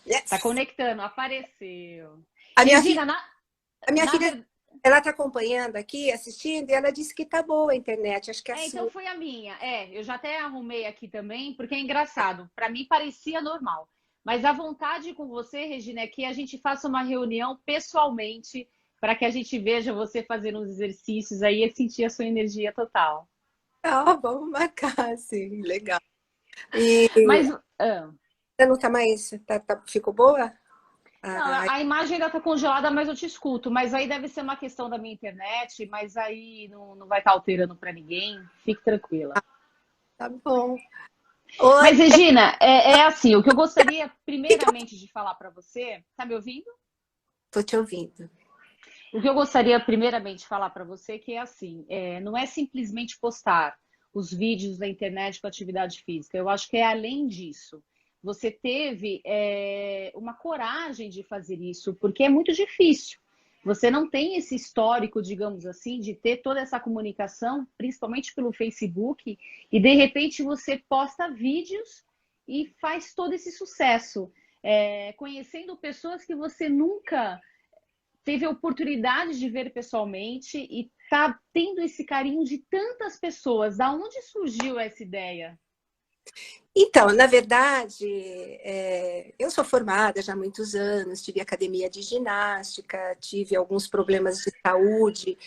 Tá Yes! conectando, apareceu. A minha filha, Regina, a minha na filha, verdade. ela está acompanhando aqui, assistindo, e ela disse que tá boa a internet. Acho que é a Então sua. foi a minha. Eu já até arrumei aqui também, porque é engraçado. Para mim parecia normal. Mas a vontade com você, Regina, é que a gente faça uma reunião pessoalmente para que a gente veja você fazendo uns exercícios aí e sentir a sua energia total. Ah, vamos marcar, sim, legal. E Mas ah, você não tá mais. Ficou boa? não, Ah, a imagem ainda está congelada, mas eu te escuto. Mas aí deve ser uma questão da minha internet, mas aí não vai estar alterando para ninguém. Fique tranquila. tá bom. Oi, Mas, Regina, é assim, o que eu gostaria primeiramente de falar para você, tá me ouvindo? tô te ouvindo. O que eu gostaria primeiramente de falar para você é que é assim, não é simplesmente postar os vídeos da internet com atividade física. Eu acho que é além disso. Você teve uma coragem de fazer isso, porque é muito difícil. Você não tem esse histórico, digamos assim, de ter toda essa comunicação, principalmente pelo Facebook, e de repente você posta vídeos e faz todo esse sucesso, conhecendo pessoas que você nunca teve a oportunidade de ver pessoalmente e tá tendo esse carinho de tantas pessoas. Da onde surgiu essa ideia? Então, na verdade, eu sou formada já há muitos anos, tive academia de ginástica, tive alguns problemas de saúde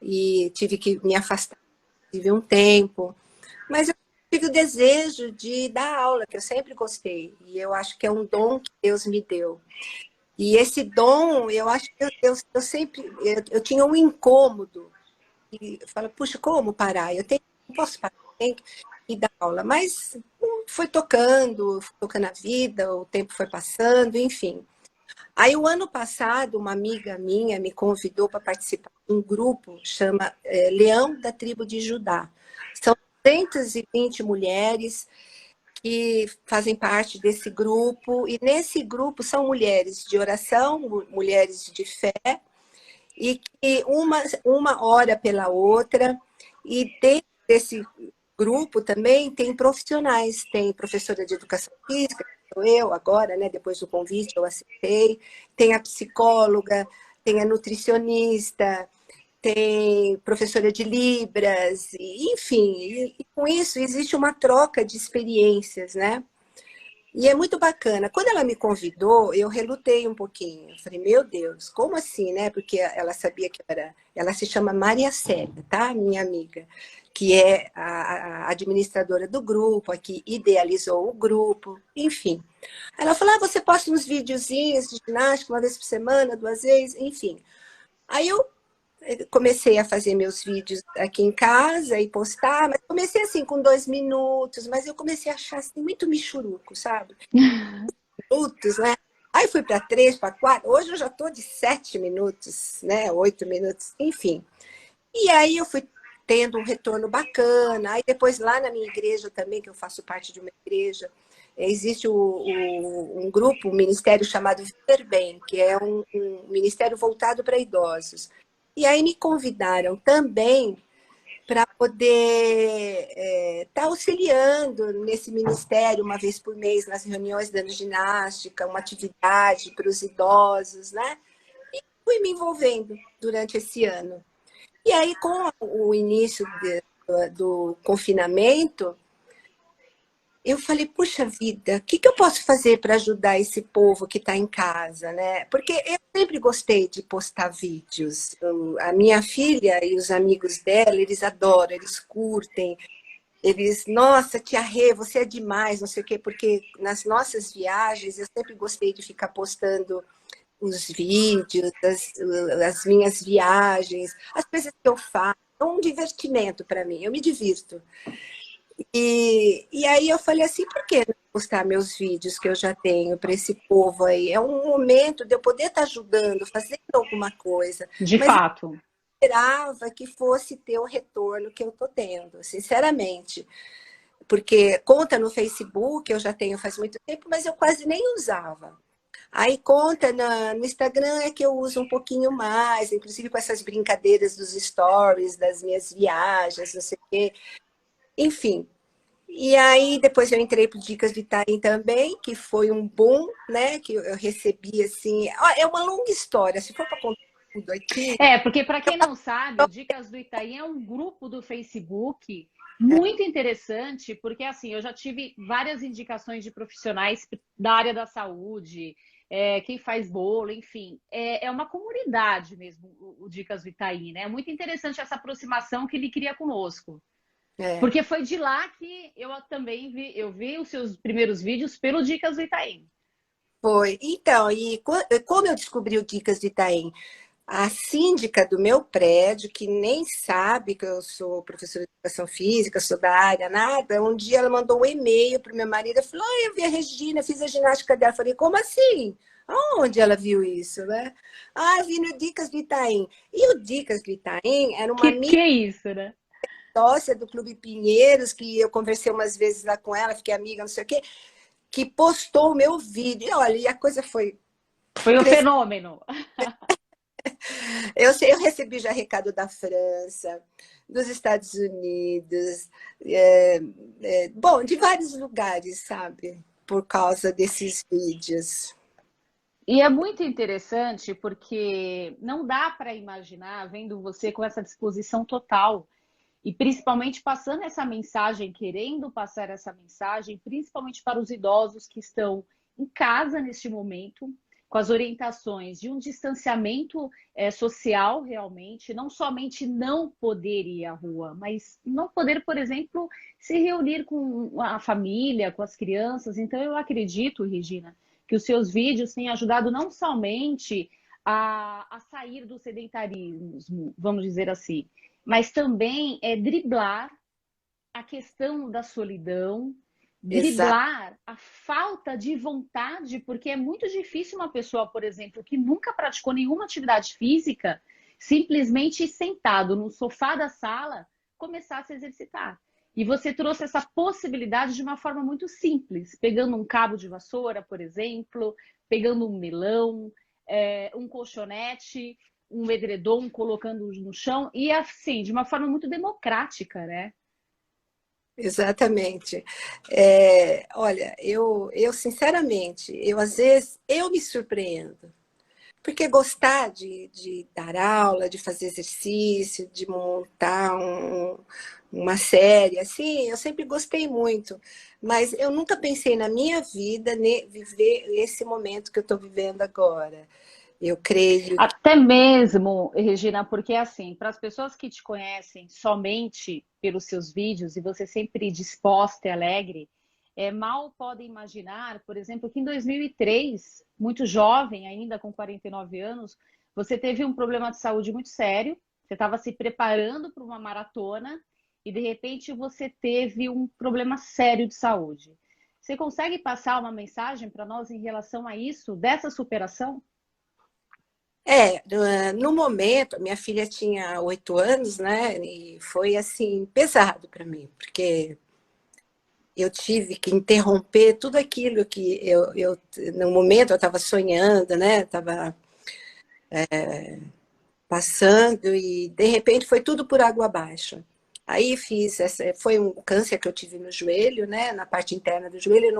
e tive que me afastar, tive um tempo. Mas eu tive o desejo de dar aula, que eu sempre gostei, e eu acho que é um dom que Deus me deu. E esse dom, eu acho que eu sempre, eu tinha um incômodo, e eu falo, puxa, como parar? Não posso parar, eu tenho que dar aula. Mas foi tocando a vida, o tempo foi passando, enfim. Aí, o ano passado, uma amiga minha me convidou para participar de um grupo, chama Leão da Tribo de Judá. São 220 mulheres que fazem parte desse grupo, e nesse grupo são mulheres de oração, mulheres de fé, e que uma ora pela outra, e dentro desse grupo também tem profissionais, tem professora de educação física, que sou eu agora, né, depois do convite eu aceitei, tem a psicóloga, tem a nutricionista, tem professora de Libras, enfim, e com isso existe uma troca de experiências, né? E é muito bacana. Quando ela me convidou, eu relutei um pouquinho. Eu falei, meu Deus, como assim, né? Porque ela sabia que eu era. Ela se chama Maria Célia, tá? Minha amiga, que é a administradora do grupo, a que idealizou o grupo, enfim. Ela falou: você posta uns videozinhos de ginástica uma vez por semana, duas vezes, enfim. Aí eu comecei a fazer meus vídeos aqui em casa e postar, mas comecei assim com 2 minutos, mas eu comecei a achar assim, muito michuruco, sabe? Minutos, né? Aí fui para 3, para 4, hoje eu já estou de 7 minutos, né? 8 minutos, enfim. E aí eu fui tendo um retorno bacana. Aí depois lá na minha igreja também, que eu faço parte de uma igreja, existe um grupo, um ministério chamado Viver Bem, que é um ministério voltado para idosos. E aí me convidaram também para poder estar auxiliando nesse ministério uma vez por mês nas reuniões dando ginástica, uma atividade para os idosos, né? Fui me envolvendo durante esse ano. E aí, com o início do confinamento, eu falei, puxa vida, o que eu posso fazer para ajudar esse povo que está em casa, né? Porque eu sempre gostei de postar vídeos. A minha filha e os amigos dela, eles adoram, eles curtem. Eles, nossa, tia Rê, você é demais, não sei o quê, porque nas nossas viagens eu sempre gostei de ficar postando os vídeos, as minhas viagens, as coisas que eu faço. É um divertimento para mim, eu me divirto. E aí eu falei assim, por que não postar meus vídeos que eu já tenho para esse povo aí? É um momento de eu poder estar ajudando, fazendo alguma coisa. De Mas eu fato. esperava que fosse ter o retorno que eu estou tendo, sinceramente. Porque conta no Facebook eu já tenho faz muito tempo, mas eu quase nem usava. Aí conta no Instagram é que eu uso um pouquinho mais, inclusive com essas brincadeiras dos stories, das minhas viagens, não sei o quê. Enfim, E aí, depois eu entrei para Dicas de Itaim também, que foi um boom, né? Que eu recebi, assim... É uma longa história, se for para contar tudo aqui... Porque para quem não sabe, o Dicas do Itaim é um grupo do Facebook muito interessante, porque assim, eu já tive várias indicações de profissionais da área da saúde, quem faz bolo, enfim. É uma comunidade mesmo, o Dicas do Itaim, né? É muito interessante essa aproximação que ele cria conosco. É, Porque foi de lá que eu também vi os seus primeiros vídeos pelo Dicas do Itaim. foi. Então, e como eu descobri o Dicas de Itaim? A síndica do meu prédio, que nem sabe que eu sou professora de educação física, sou da área, nada, um dia ela mandou um e-mail para o meu marido e falou: eu vi a Regina, fiz a ginástica dela. Eu falei: como assim? Aonde ela viu isso, né? Eu vi no Dicas do Itaim. E o Dicas do Itaim era uma Que amiga é isso, né? sócia do Clube Pinheiros, que eu conversei umas vezes lá com ela, fiquei amiga, não sei o quê, que postou o meu vídeo. E olha, e a coisa foi Foi um crescendo. fenômeno. Eu recebi já recado da França, dos Estados Unidos, bom, de vários lugares, sabe? Por causa desses vídeos. E é muito interessante porque não dá para imaginar vendo você com essa disposição total e principalmente passando essa mensagem, querendo passar essa mensagem, principalmente para os idosos que estão em casa neste momento, com as orientações de um distanciamento social realmente, não somente não poder ir à rua, mas não poder, por exemplo, se reunir com a família, com as crianças. Então, eu acredito, Regina, que os seus vídeos têm ajudado não somente a sair do sedentarismo, vamos dizer assim, mas também driblar a questão da solidão, Exato. driblar a falta de vontade, porque é muito difícil uma pessoa, por exemplo, que nunca praticou nenhuma atividade física, simplesmente sentado no sofá da sala, começar a se exercitar. E você trouxe essa possibilidade de uma forma muito simples, pegando um cabo de vassoura, por exemplo, pegando um melão, um colchonete, um edredom, colocando no chão, e assim, de uma forma muito democrática, né? Exatamente. Olha, eu sinceramente, às vezes eu me surpreendo. Porque gostar de dar aula, de fazer exercício, de montar uma série, assim, eu sempre gostei muito. Mas eu nunca pensei na minha vida viver esse momento que eu estou vivendo agora. Eu creio que Até mesmo, Regina, porque assim, para as pessoas que te conhecem somente pelos seus vídeos e você sempre disposta e alegre, mal podem imaginar, por exemplo, que em 2003, muito jovem ainda, com 49 anos, você teve um problema de saúde muito sério, você estava se preparando para uma maratona e de repente você teve um problema sério de saúde. Você consegue passar uma mensagem para nós em relação a isso, dessa superação? no momento, minha filha tinha 8 anos, né? E foi assim pesado para mim, porque eu tive que interromper tudo aquilo que no momento eu estava sonhando, né? Estava passando e de repente foi tudo por água abaixo. Aí foi um câncer que eu tive no joelho, né? Na parte interna do joelho,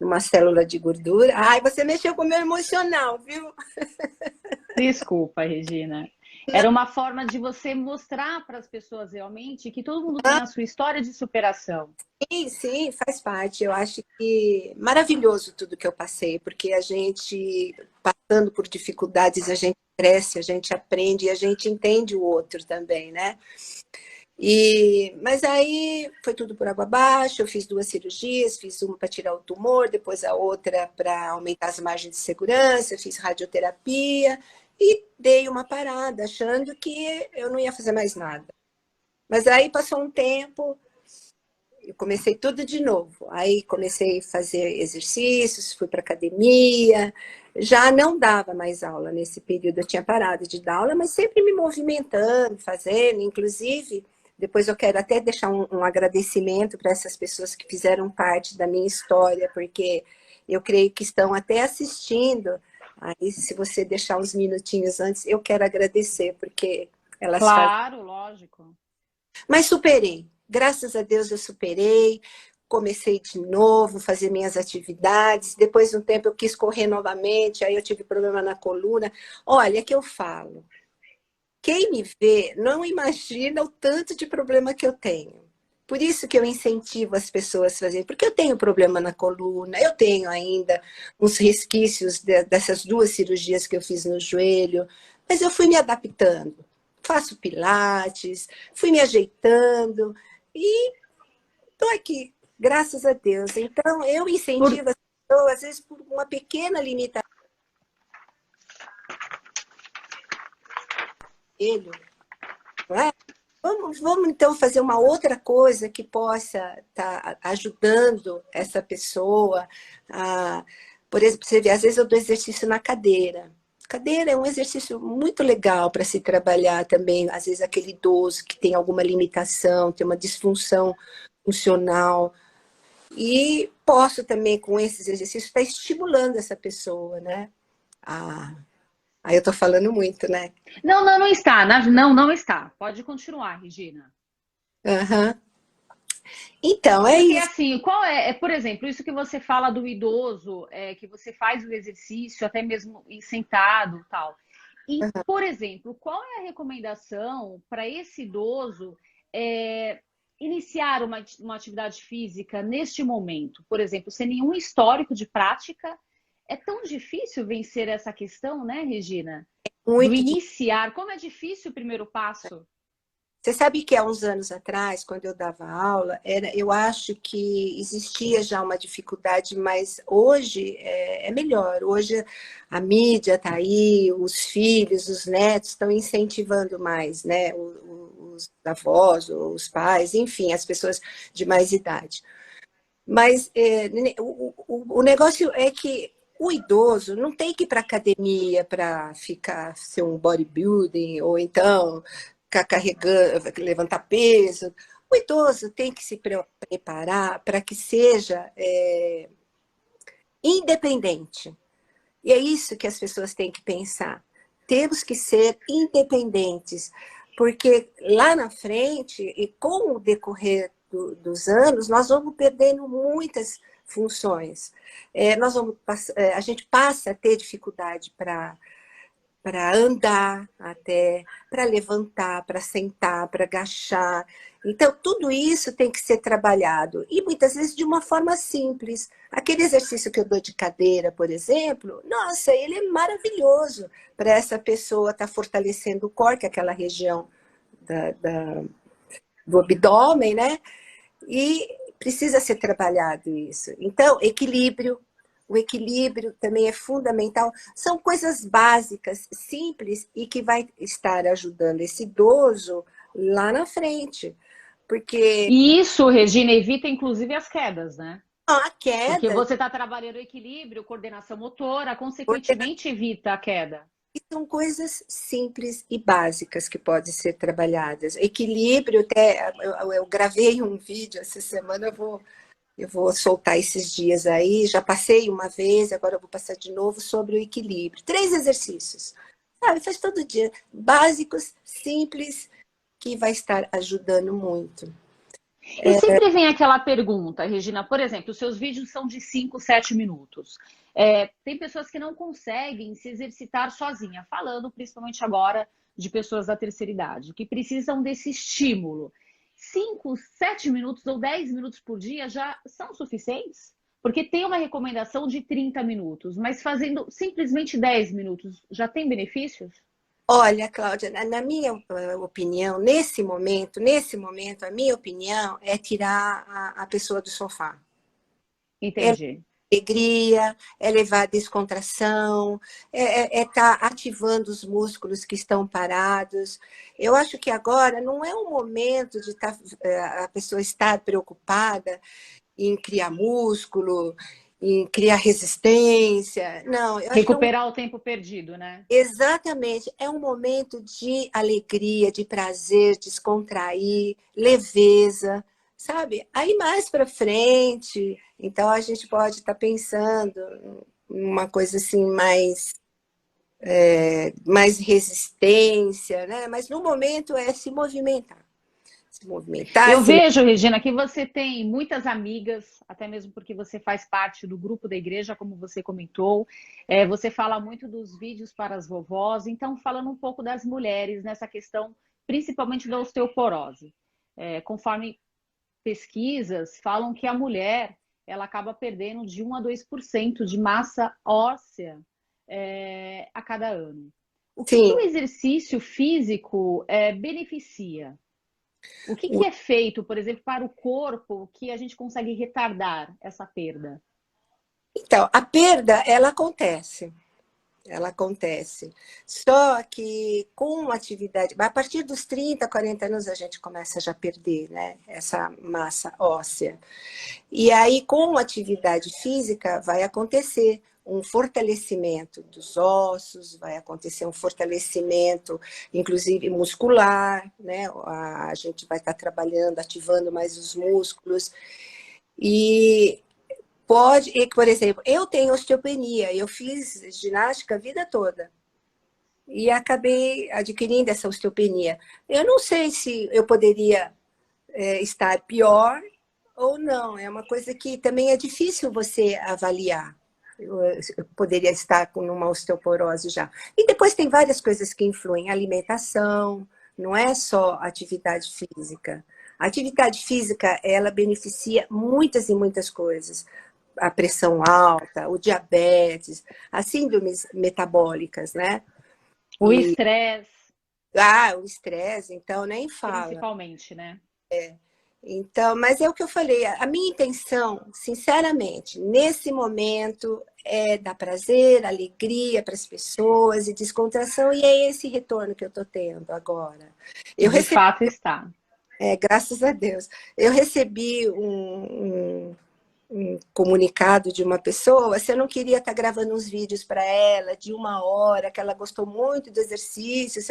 numa célula de gordura. Ai, você mexeu com o meu emocional, viu? Desculpa, Regina. Era uma forma de você mostrar para as pessoas realmente que todo mundo tem a sua história de superação. Sim, sim, faz parte. Eu acho que maravilhoso tudo que eu passei, porque a gente, passando por dificuldades, a gente cresce, a gente aprende e a gente entende o outro também, né? Mas aí foi tudo por água abaixo. Eu fiz 2 cirurgias, fiz uma para tirar o tumor, depois a outra para aumentar as margens de segurança, fiz radioterapia e dei uma parada, achando que eu não ia fazer mais nada. Mas aí passou um tempo, eu comecei tudo de novo. Aí comecei a fazer exercícios, fui para academia. Já não dava mais aula nesse período, eu tinha parado de dar aula, mas sempre me movimentando, fazendo. Inclusive, depois eu quero até deixar um agradecimento para essas pessoas que fizeram parte da minha história, porque eu creio que estão até assistindo. Aí, se você deixar uns minutinhos antes, eu quero agradecer, porque elas fazem. Claro, lógico. Mas superei. Graças a Deus eu superei, comecei de novo, fazer minhas atividades. Depois de um tempo eu quis correr novamente, aí eu tive problema na coluna. Olha, que eu falo, quem me vê não imagina o tanto de problema que eu tenho. Por isso que eu incentivo as pessoas a fazerem, porque eu tenho problema na coluna, eu tenho ainda uns resquícios dessas 2 cirurgias que eu fiz no joelho, mas eu fui me adaptando. Faço pilates, fui me ajeitando e estou aqui, graças a Deus. Então, eu Por- incentivo as pessoas, às vezes, por uma pequena limitação, não é? Vamos então fazer uma outra coisa que possa estar ajudando essa pessoa. Por exemplo, você vê, às vezes eu dou exercício na cadeira. Cadeira é um exercício muito legal para se trabalhar também. Às vezes aquele idoso que tem alguma limitação, tem uma disfunção funcional. E posso também, com esses exercícios, estar estimulando essa pessoa, né? Ah, aí eu estou falando muito, né? Não, não, não está. Não, não está. Pode continuar, Regina. Uhum. Então, é Porque isso. assim, por exemplo, isso que você fala do idoso, que você faz o exercício até mesmo em sentado, tal. E, por exemplo, qual é a recomendação para esse idoso iniciar uma atividade física neste momento? Por exemplo, sem nenhum histórico de prática, é tão difícil vencer essa questão, né, Regina? Do Muito difícil. iniciar. Como é difícil o primeiro passo? Você sabe que há uns anos atrás, quando eu dava aula, eu acho que existia já uma dificuldade, mas hoje é melhor. Hoje a mídia está aí, os filhos, os netos estão incentivando mais, né? Os avós, os pais, enfim, as pessoas de mais idade. Mas o negócio é que o idoso não tem que ir para academia para ficar ser um bodybuilding ou então ficar carregando, levantar peso. O idoso tem que se preparar para que seja independente. E é isso que as pessoas têm que pensar. Temos que ser independentes, porque lá na frente, e com o decorrer dos anos, nós vamos perdendo muitas funções. A gente passa a ter dificuldade para andar até, para levantar, para sentar, para agachar. Então, tudo isso tem que ser trabalhado. E muitas vezes de uma forma simples. Aquele exercício que eu dou de cadeira, por exemplo, nossa, ele é maravilhoso para essa pessoa estar fortalecendo o core, que é aquela região do abdômen, né? E precisa ser trabalhado isso. Então, equilíbrio. O equilíbrio também é fundamental. São coisas básicas, simples, e que vai estar ajudando esse idoso lá na frente. Porque E isso, Regina, evita inclusive as quedas, né? a Porque queda, você está trabalhando o equilíbrio, coordenação motora, consequentemente evita a queda. são coisas simples e básicas que podem ser trabalhadas. Equilíbrio, até eu gravei um vídeo essa semana, eu vou soltar esses dias aí. Já passei uma vez, agora eu vou passar de novo sobre o equilíbrio. 3 exercícios. Sabe, faz todo dia. Básicos, simples, que vai estar ajudando muito. E sempre vem aquela pergunta, Regina, por exemplo, os seus vídeos são de 5, 7 minutos. Tem pessoas que não conseguem se exercitar sozinha, falando principalmente agora de pessoas da terceira idade, que precisam desse estímulo. 5, 7 minutos ou 10 minutos por dia já são suficientes? Porque tem uma recomendação de 30 minutos, mas fazendo simplesmente 10 minutos já tem benefícios? Olha, Cláudia, na minha opinião, nesse momento, a minha opinião é tirar a pessoa do sofá. É Entendi. alegria, é levar a descontração, é estar ativando os músculos que estão parados. Eu acho que agora não é o momento de a pessoa estar preocupada em criar músculo, em criar resistência. Não, eu acho que Recuperar o tempo perdido, né? exatamente, é um momento de alegria, de prazer, descontrair, leveza, sabe? Aí mais para frente, então a gente pode estar pensando em uma coisa assim mais resistência, né? Mas no momento é se movimentar. se movimentar. Eu vejo, Regina, que você tem muitas amigas, até mesmo porque você faz parte do grupo da igreja, como você comentou. Você fala muito dos vídeos para as vovós. Então, falando um pouco das mulheres nessa questão, principalmente da osteoporose. Conforme pesquisas falam que a mulher ela acaba perdendo de 1 a 2% de massa óssea a cada ano. O que Sim. o exercício físico beneficia? O que é feito, por exemplo, para o corpo que a gente consegue retardar essa perda? Então, a perda, ela acontece. Ela acontece. Só que com atividade, a partir dos 30, 40 anos a gente começa já a perder, né, essa massa óssea. E aí com atividade física vai acontecer um fortalecimento dos ossos, vai acontecer um fortalecimento, inclusive muscular, né? A gente vai estar trabalhando, ativando mais os músculos. E por exemplo, eu tenho osteopenia, eu fiz ginástica a vida toda e acabei adquirindo essa osteopenia. Eu não sei se eu poderia estar pior ou não, é uma coisa que também é difícil você avaliar. Eu poderia estar com uma osteoporose já. E depois tem várias coisas que influem, alimentação, não é só atividade física. A atividade física, ela beneficia muitas e muitas coisas. A pressão alta, o diabetes, as síndromes metabólicas, né? O estresse, O estresse, então nem fala. principalmente, né? Então, mas é o que eu falei, a minha intenção, sinceramente, nesse momento é dar prazer, alegria para as pessoas e descontração, e é esse retorno que eu estou tendo agora. Eu De recebi, fato está. graças a Deus, eu recebi um comunicado de uma pessoa, se eu não queria estar gravando uns vídeos para ela de 1 hora, que ela gostou muito do exercício,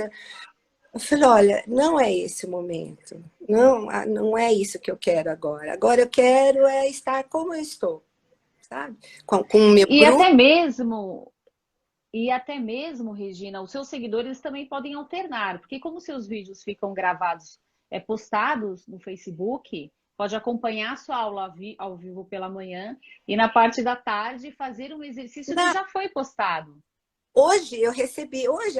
eu falei, olha, não é esse o momento. Não, não é isso que eu quero agora. Agora eu quero estar como eu estou, sabe? Com o meu E grupo. até mesmo, e até mesmo, Regina, os seus seguidores também podem alternar, porque como seus vídeos ficam gravados, postados no Facebook, pode acompanhar a sua aula ao vivo pela manhã e na parte da tarde fazer um exercício que Na, já foi postado. hoje,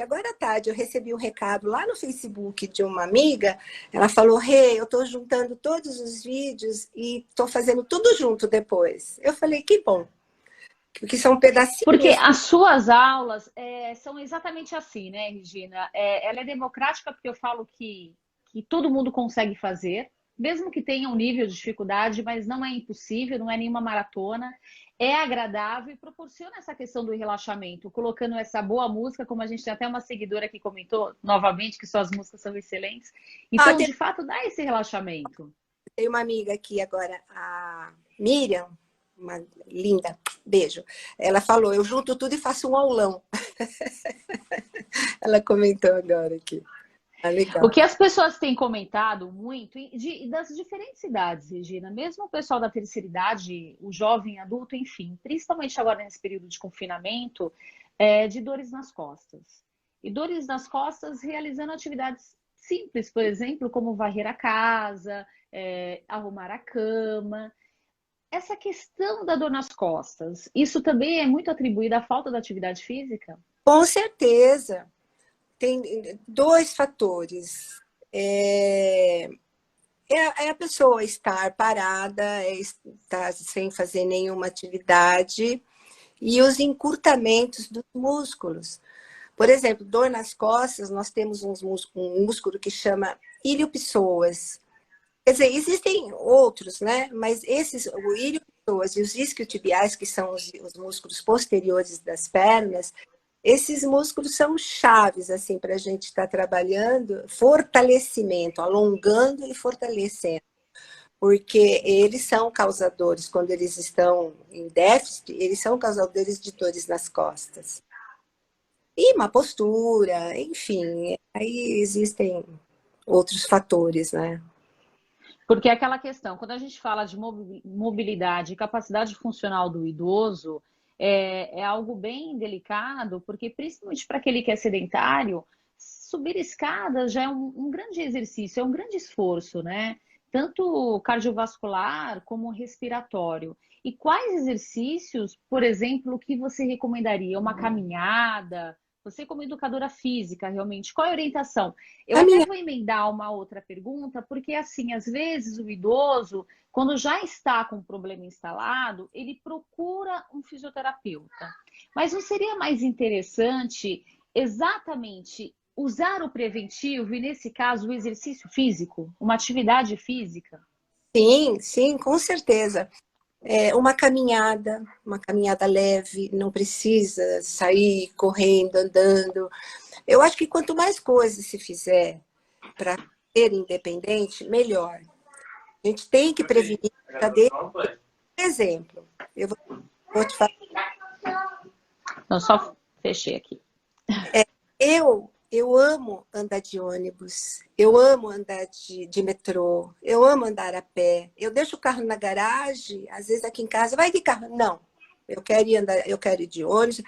agora à tarde, eu recebi um recado lá no Facebook de uma amiga. Ela falou, Rê, eu estou juntando todos os vídeos e estou fazendo tudo junto depois. Eu falei, que bom, porque são Porque pedacinhos. as suas aulas são exatamente assim, né, Regina? Ela é democrática porque eu falo que todo mundo consegue fazer, mesmo que tenha um nível de dificuldade, mas não é impossível, não é nenhuma maratona. É agradável e proporciona essa questão do relaxamento, colocando essa boa música, como a gente tem até uma seguidora que comentou novamente que suas músicas são excelentes. Ah, Então, de fato, dá esse relaxamento. tem uma amiga aqui agora, a Miriam, uma linda, beijo. Ela falou, eu junto tudo e faço um aulão. Ela comentou agora aqui. Ah, O legal. que as pessoas têm comentado muito, das diferentes idades, Regina, mesmo o pessoal da terceira idade, o jovem adulto, enfim, principalmente agora nesse período de confinamento, de dores nas costas. E dores nas costas realizando atividades simples, por exemplo, como varrer a casa, arrumar a cama. Essa questão da dor nas costas, isso também é muito atribuído à falta da atividade física? Com certeza. Tem dois fatores. É a pessoa estar parada, estar sem fazer nenhuma atividade e os encurtamentos dos músculos. Por exemplo, dor nas costas, nós temos um músculo que chama iliopsoas. Quer dizer, existem outros, né? Mas o iliopsoas e os isquiotibiais, que são os músculos posteriores das pernas, esses músculos são chaves assim para a gente estar trabalhando fortalecimento, alongando e fortalecendo, porque eles são causadores, quando eles estão em déficit, eles são causadores de dores nas costas. E má postura, enfim, aí existem outros fatores, né? Porque é aquela questão, quando a gente fala de mobilidade e capacidade funcional do idoso, é algo bem delicado, porque principalmente para aquele que é sedentário, subir escadas já é um grande exercício, é um grande esforço, né? Tanto cardiovascular como respiratório. E quais exercícios, por exemplo, que você recomendaria? Uma caminhada? Você, como educadora física, realmente, qual é a orientação? Eu A até minha, vou emendar uma outra pergunta, porque, assim, às vezes o idoso, quando já está com um problema instalado, ele procura um fisioterapeuta. Mas não seria mais interessante exatamente usar o preventivo e, nesse caso, o exercício físico, uma atividade física? sim, sim, com certeza. Uma caminhada leve, não precisa sair correndo, andando. Eu acho que quanto mais coisas se fizer para ser independente, melhor. A gente tem que prevenir. Cadê? Exemplo, eu vou te falar. Então, só fechei aqui. Eu amo andar de ônibus, eu amo andar de metrô, eu amo andar a pé. Eu deixo o carro na garagem, às vezes aqui em casa, vai de carro? Não. Eu quero ir andar, eu quero ir de ônibus,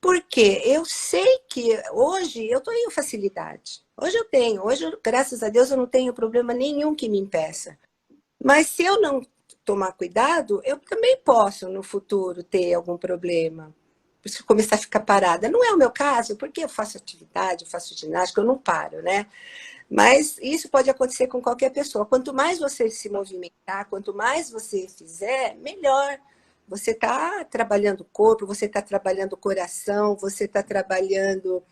porque eu sei que hoje eu tenho facilidade. Hoje eu tenho, hoje, graças a Deus, eu não tenho problema nenhum que me impeça. Mas se eu não tomar cuidado, eu também posso no futuro ter algum problema. Se começar a ficar parada. Não é o meu caso, porque eu faço atividade, eu faço ginástica, eu não paro, né? Mas isso pode acontecer com qualquer pessoa. Quanto mais você se movimentar, quanto mais você fizer, melhor. Você está trabalhando o corpo, você está trabalhando o coração, você está trabalhando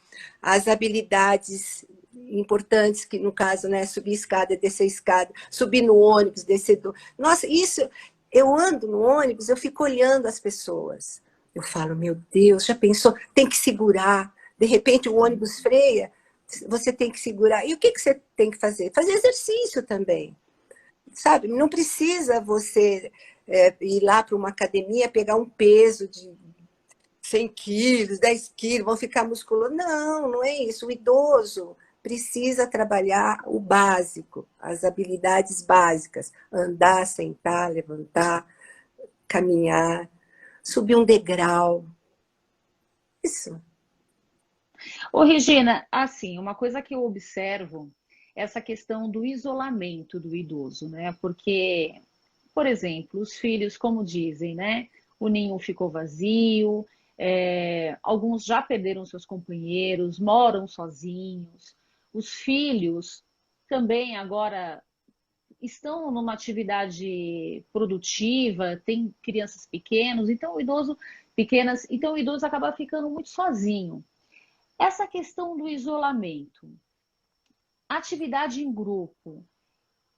as habilidades importantes, que no caso, né, subir escada, descer escada, subir no ônibus, descer do... Nossa, isso, eu ando no ônibus, eu fico olhando as pessoas. Eu falo, meu Deus, já pensou? Tem que segurar. De repente o ônibus freia, você tem que segurar. E o que você tem que fazer? Fazer exercício também, sabe? Não precisa você ir lá para uma academia, pegar um peso de 100 quilos, 10 quilos, vão ficar musculosos. Não, não é isso. O idoso precisa trabalhar o básico, as habilidades básicas. Andar, sentar, levantar, caminhar, subir um degrau. Isso. Ô, Regina, assim, uma coisa que eu observo é essa questão do isolamento do idoso, né? Porque, por exemplo, os filhos, como dizem, né? O ninho ficou vazio, alguns já perderam seus companheiros, moram sozinhos. Os filhos também agora estão numa atividade produtiva, tem crianças pequenas, então o idoso acaba ficando muito sozinho. Essa questão do isolamento, atividade em grupo,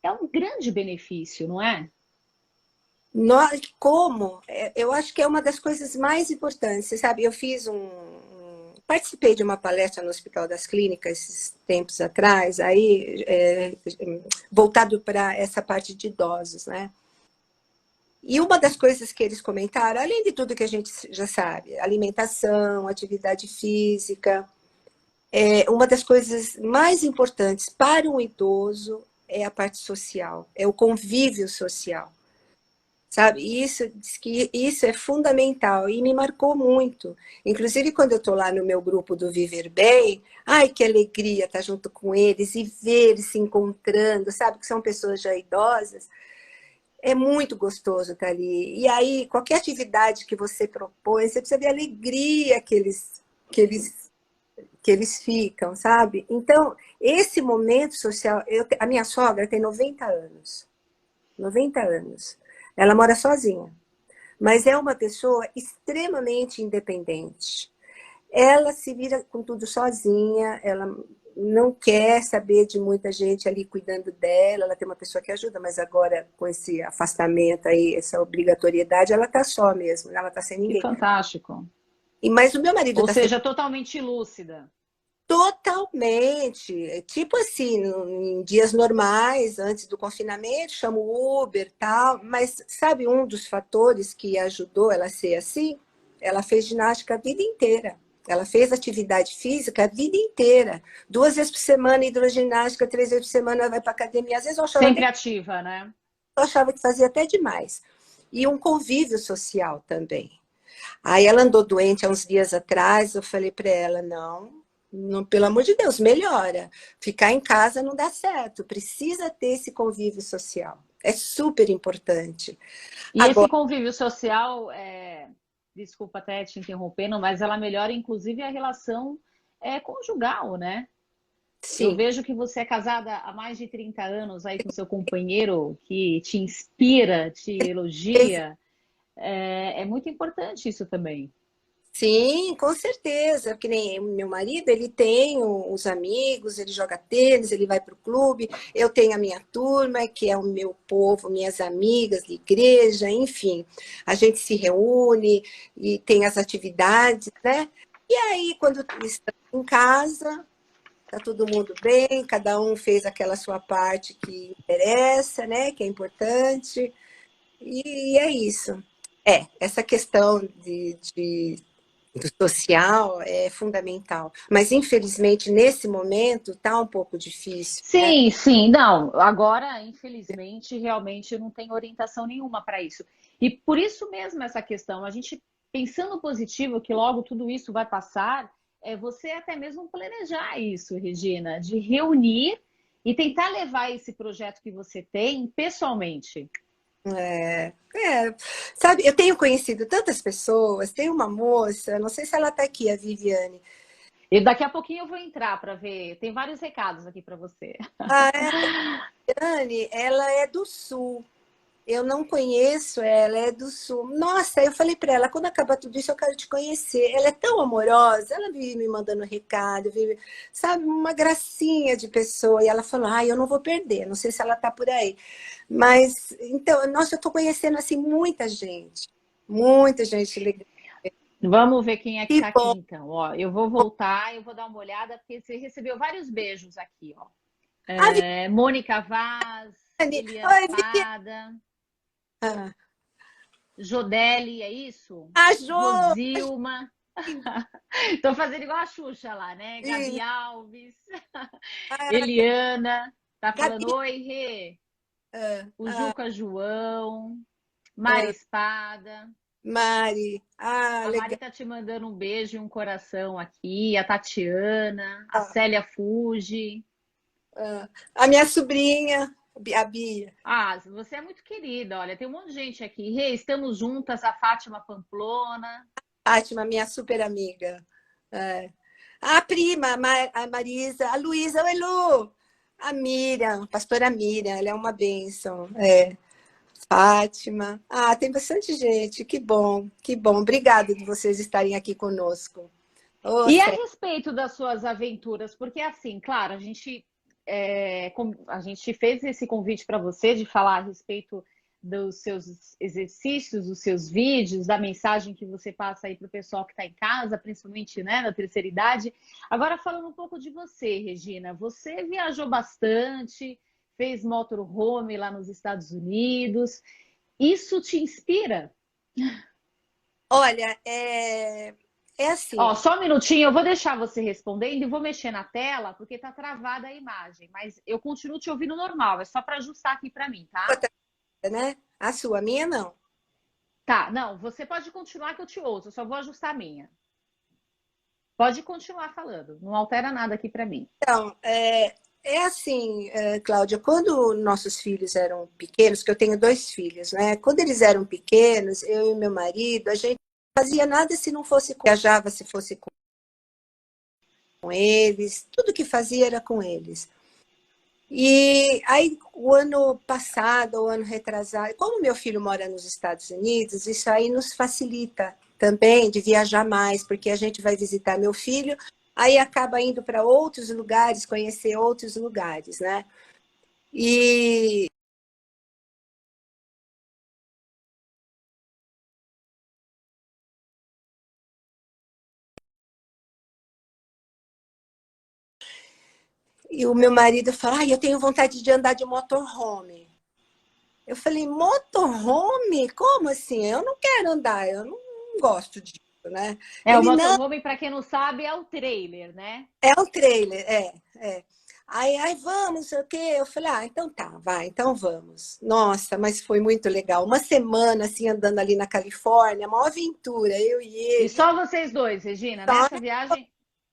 é um grande benefício, não é? Como? Eu acho que é uma das coisas mais importantes. Você sabe, eu fiz participei de uma palestra no Hospital das Clínicas esses tempos atrás, aí voltado para essa parte de idosos, né? E uma das coisas que eles comentaram, além de tudo que a gente já sabe, alimentação, atividade física, uma das coisas mais importantes para um idoso é a parte social, é o convívio social. Sabe? E isso, diz que isso é fundamental e me marcou muito. Inclusive, quando eu estou lá no meu grupo do Viver Bem, ai, que alegria estar junto com eles e ver eles se encontrando, sabe? Que são pessoas já idosas. É muito gostoso estar ali. E aí, qualquer atividade que você propõe, você precisa ver a alegria que eles, que eles ficam, sabe? Então, esse momento social... a minha sogra tem 90 anos. 90 anos. Ela mora sozinha, mas é uma pessoa extremamente independente. Ela se vira com tudo sozinha, ela não quer saber de muita gente ali cuidando dela, ela tem uma pessoa que ajuda, mas agora com esse afastamento aí, essa obrigatoriedade, ela está só mesmo, ela está sem Que ninguém. fantástico. Mas o meu marido Ou está sem... seja, totalmente lúcida. Totalmente. Tipo assim, em dias normais, antes do confinamento, chamo Uber, tal. Mas sabe um dos fatores que ajudou ela a ser assim? Ela fez ginástica a vida inteira. Ela fez atividade física a vida inteira. 2 vezes por semana, hidroginástica, 3 vezes por semana, ela vai para academia. Às vezes Sempre ativa, né? eu achava que fazia até demais. E um convívio social também. Aí ela andou doente há uns dias atrás, eu falei para ela, não. Não, pelo amor de Deus, melhora. Ficar em casa não dá certo. Precisa ter esse convívio social. É super importante. E esse Agora, convívio social, desculpa até te interrompendo, mas ela melhora inclusive a relação conjugal, né? Eu sim, vejo que você é casada há mais de 30 anos aí com seu companheiro que te inspira, te elogia. É muito importante isso também. sim, com certeza. Que nem o meu marido, ele tem os amigos, ele joga tênis, ele vai para o clube. Eu tenho a minha turma, que é o meu povo, minhas amigas de igreja, enfim. A gente se reúne e tem as atividades, né? E aí, quando estamos em casa, tá todo mundo bem, cada um fez aquela sua parte que interessa, né? Que é importante. E é isso. Essa questão do social é fundamental. Mas, infelizmente, nesse momento, está um pouco difícil, né? Sim, sim, não. Agora, infelizmente, realmente não tem orientação nenhuma para isso. E por isso mesmo essa questão, a gente pensando positivo que logo tudo isso vai passar, é você até mesmo planejar isso, Regina, de reunir e tentar levar esse projeto que você tem pessoalmente. É, sabe, eu tenho conhecido tantas pessoas, tem uma moça, não sei se ela está aqui, a Viviane. E daqui a pouquinho eu vou entrar para ver. Tem vários recados aqui para você. A Viviane, ela é do Sul. Eu não conheço ela, é do Sul. Nossa, eu falei para ela, quando acabar tudo isso, eu quero te conhecer. Ela é tão amorosa, ela vive me mandando recado, vive, sabe, uma gracinha de pessoa. E ela falou, eu não vou perder, não sei se ela tá por aí. Mas, então, nossa, eu estou conhecendo, assim, muita gente legal. Vamos ver quem é que Que está aqui bom, então. Ó, eu vou voltar, eu vou dar uma olhada, porque você recebeu vários beijos aqui, ó. a Mônica Vaz, Viviane, Eliana oi, Viviane. Pada, Ah, Jodeli, é isso? a Jo, Rosilma. Estou fazendo igual a Xuxa lá, né? Gabi sim, Alves, a Eliana, tá falando Gabi, oi, Rê. O ah, Juca João, Mari ah, Espada. Mari, A Mari legal. tá te mandando um beijo e um coração aqui. A Tatiana, a Ah, Célia Fuji. a minha sobrinha, a Bia. Ah, você é muito querida. Olha, tem um monte de gente aqui. Rê, estamos juntas. A Fátima Pamplona. Fátima, minha super amiga. É. A prima, a Marisa, a Luísa, oi Lu. A Miriam, pastora Miriam, ela é uma bênção. É. Fátima. Tem bastante gente. Que bom, que bom. Obrigada de vocês estarem aqui conosco. Ô, E a Sé, respeito das suas aventuras, porque assim, claro, a gente fez esse convite para você de falar a respeito dos seus exercícios, dos seus vídeos, da mensagem que você passa aí para o pessoal que está em casa, principalmente, né, na terceira idade. Agora, falando um pouco de você, Regina, você viajou bastante, fez motorhome lá nos Estados Unidos. Isso te inspira? olha, é Ó, assim. só um minutinho, eu vou deixar você respondendo e vou mexer na tela, porque tá travada a imagem, mas eu continuo te ouvindo normal, é só para ajustar aqui para mim, tá? Outra, né? A sua, a minha não. Tá, não, você pode continuar que eu te ouço, eu só vou ajustar a minha. Pode continuar falando, não altera nada aqui para mim. Então, é assim, Cláudia, quando nossos filhos eram pequenos, que eu tenho dois filhos, né? Quando eles eram pequenos, eu e meu marido, a gente não fazia nada se não fosse viajava, se fosse com eles, tudo que fazia era com eles. E aí, o ano passado, o ano retrasado, como meu filho mora nos Estados Unidos, isso aí nos facilita também de viajar mais, porque a gente vai visitar meu filho, aí acaba indo para outros lugares, conhecer outros lugares, né? E, e o meu marido fala, eu tenho vontade de andar de motorhome. Eu falei, motorhome? Como assim? Eu não quero andar, eu não gosto disso, né? O Ele, não, motorhome, para quem não sabe, é o trailer, né? é um trailer, é. Aí vamos, sei o quê. Eu falei, então tá, vai, então vamos. Nossa, mas foi muito legal. Uma semana, assim, andando ali na Califórnia, uma aventura, eu e E ele. só vocês dois, Regina, Só nessa viagem?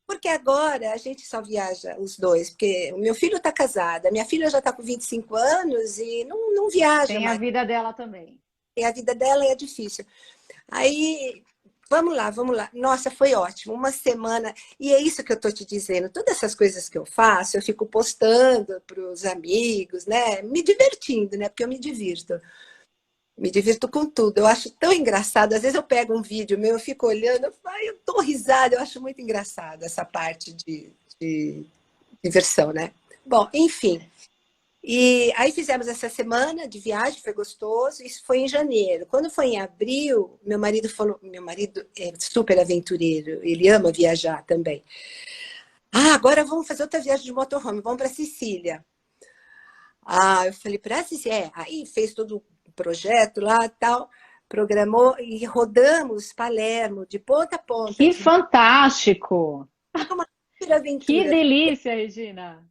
Porque agora a gente só viaja os dois, porque o meu filho está casado, a minha filha já está com 25 anos e não viaja Tem a mais. vida dela também. E a vida dela é difícil. Aí, vamos lá, vamos lá. Nossa, foi ótimo. Uma semana. E é isso que eu estou te dizendo. Todas essas coisas que eu faço, eu fico postando para os amigos, né? Me divertindo, né? Porque eu me divirto. Me divirto com tudo. Eu acho tão engraçado. Às vezes eu pego um vídeo meu, eu fico olhando, eu dou risada. Eu acho muito engraçado essa parte de diversão, né? Bom, enfim. E aí fizemos essa semana de viagem, foi gostoso. Isso foi em janeiro. Quando foi em abril, meu marido falou, meu marido é super aventureiro, ele ama viajar também. Ah, agora vamos fazer outra viagem de motorhome, vamos para Sicília. Ah, eu falei, para Sicília, aí fez todo o projeto lá, e tal, programou e rodamos Palermo de ponta a ponta. Que fantástico! Uma super Que aventura. delícia, Regina!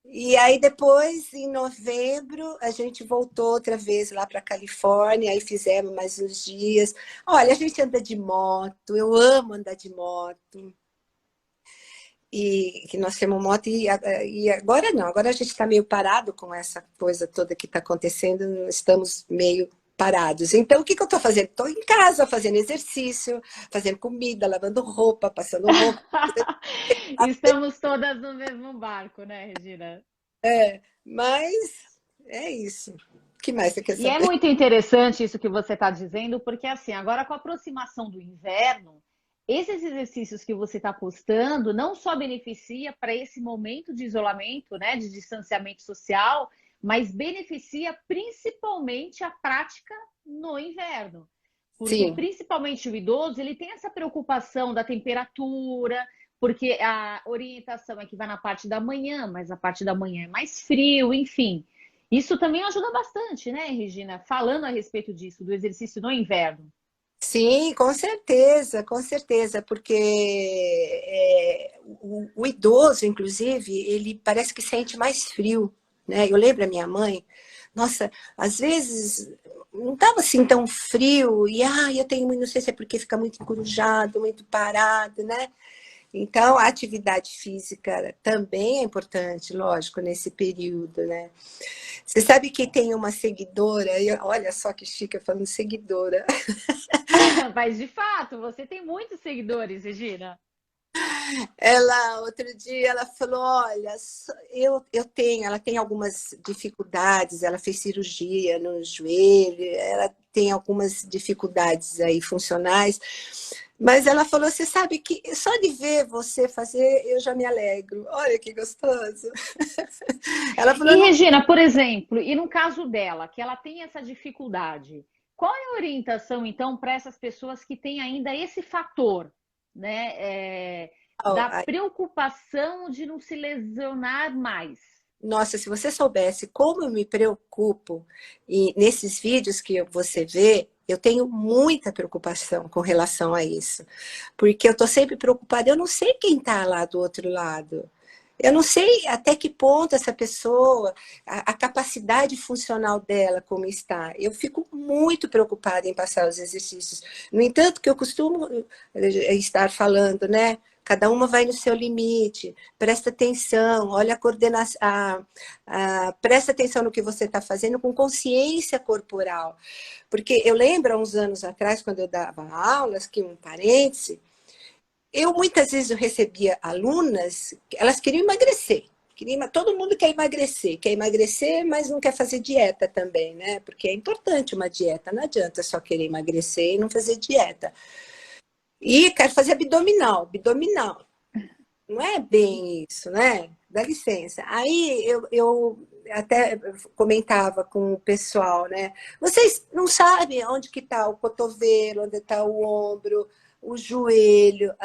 E aí depois, em novembro, a gente voltou outra vez lá para a Califórnia, aí fizemos mais uns dias. Olha, a gente anda de moto, eu amo andar de moto. E que nós temos moto e agora não, agora a gente está meio parado com essa coisa toda que está acontecendo, estamos meio parados. Então, o que que eu estou fazendo? Estou em casa fazendo exercício, fazendo comida, lavando roupa, passando roupa. Estamos todas no mesmo barco, né, Regina? Mas é isso. O que mais você quer E é saber? muito interessante isso que você está dizendo, porque assim, agora com a aproximação do inverno, esses exercícios que você está postando não só beneficia para esse momento de isolamento, né, de distanciamento social, mas beneficia principalmente a prática no inverno. Porque Sim. principalmente o idoso, ele tem essa preocupação da temperatura, porque a orientação é que vai na parte da manhã, mas a parte da manhã é mais frio, enfim. Isso também ajuda bastante, né, Regina? Falando a respeito disso, do exercício no inverno. Sim, com certeza, porque o idoso, inclusive, ele parece que sente mais frio, né? Eu lembro a minha mãe, nossa, às vezes não estava assim tão frio, e eu tenho, não sei se é porque fica muito encorujado, muito parado, né? Então, a atividade física também é importante, lógico, nesse período, né? Você sabe que tem uma seguidora, e olha só que chique, eu falando seguidora. Mas, de fato, você tem muitos seguidores, Regina. Ela, outro dia, ela falou, olha, eu tenho, ela tem algumas dificuldades, ela fez cirurgia no joelho, ela tem algumas dificuldades aí funcionais, mas ela falou, você sabe que só de ver você fazer, eu já me alegro. Olha que gostoso. Ela falou, E, não. Regina, por exemplo, e no caso dela, que ela tem essa dificuldade, qual é a orientação, então, para essas pessoas que têm ainda esse fator, né, da preocupação de não se lesionar mais? Nossa, se você soubesse como eu me preocupo e nesses vídeos que você vê, eu tenho muita preocupação com relação a isso. Porque eu estou sempre preocupada, eu não sei quem está lá do outro lado. Eu não sei até que ponto essa pessoa, a capacidade funcional dela, como está. Eu fico muito preocupada em passar os exercícios. No entanto, que eu costumo estar falando, né? Cada uma vai no seu limite, presta atenção, olha a coordenação, presta atenção no que você está fazendo com consciência corporal. Porque eu lembro, há uns anos atrás, quando eu dava aulas, que um parêntese, eu muitas vezes eu recebia alunas, elas queriam emagrecer. Todo mundo quer emagrecer, mas não quer fazer dieta também, né? Porque é importante uma dieta, não adianta só querer emagrecer e não fazer dieta. E quero fazer abdominal, abdominal. Não é bem isso, né? Dá licença. Aí eu até comentava com o pessoal, né? Vocês não sabem onde que está o cotovelo, onde está o ombro, o joelho,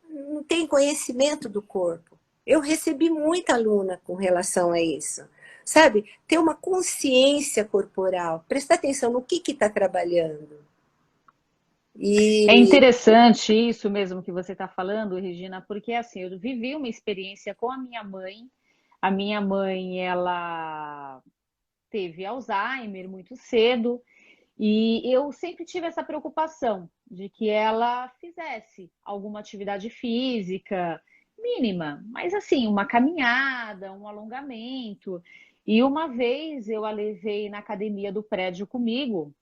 não tem conhecimento do corpo. Eu recebi muita aluna com relação a isso. Sabe? Ter uma consciência corporal, prestar atenção no que está trabalhando. É E interessante isso mesmo que você está falando, Regina, porque assim, eu vivi uma experiência com a minha mãe. A minha mãe, ela teve Alzheimer muito cedo e eu sempre tive essa preocupação. de que ela fizesse alguma atividade física mínima, mas assim, uma caminhada, um alongamento. E uma vez eu a levei na academia do prédio comigo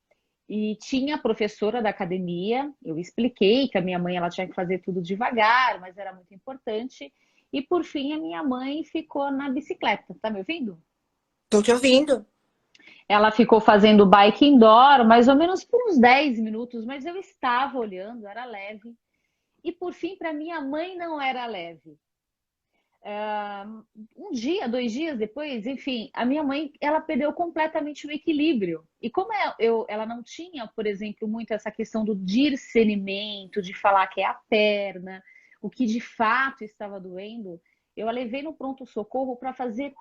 e tinha a professora da academia, eu expliquei que a minha mãe ela tinha que fazer tudo devagar, mas era muito importante. E por fim a minha mãe ficou na bicicleta, tá me ouvindo? Tô te ouvindo. Ela ficou fazendo bike indoor, mais ou menos por uns 10 minutos, mas eu estava olhando, era leve. E por fim, para minha mãe não era leve. Um dia, 2 dias depois, enfim, a minha mãe ela perdeu completamente o equilíbrio. E como ela não tinha, por exemplo, muito essa questão do discernimento, de falar que é a perna, o que de fato estava doendo, eu a levei no pronto-socorro para fazer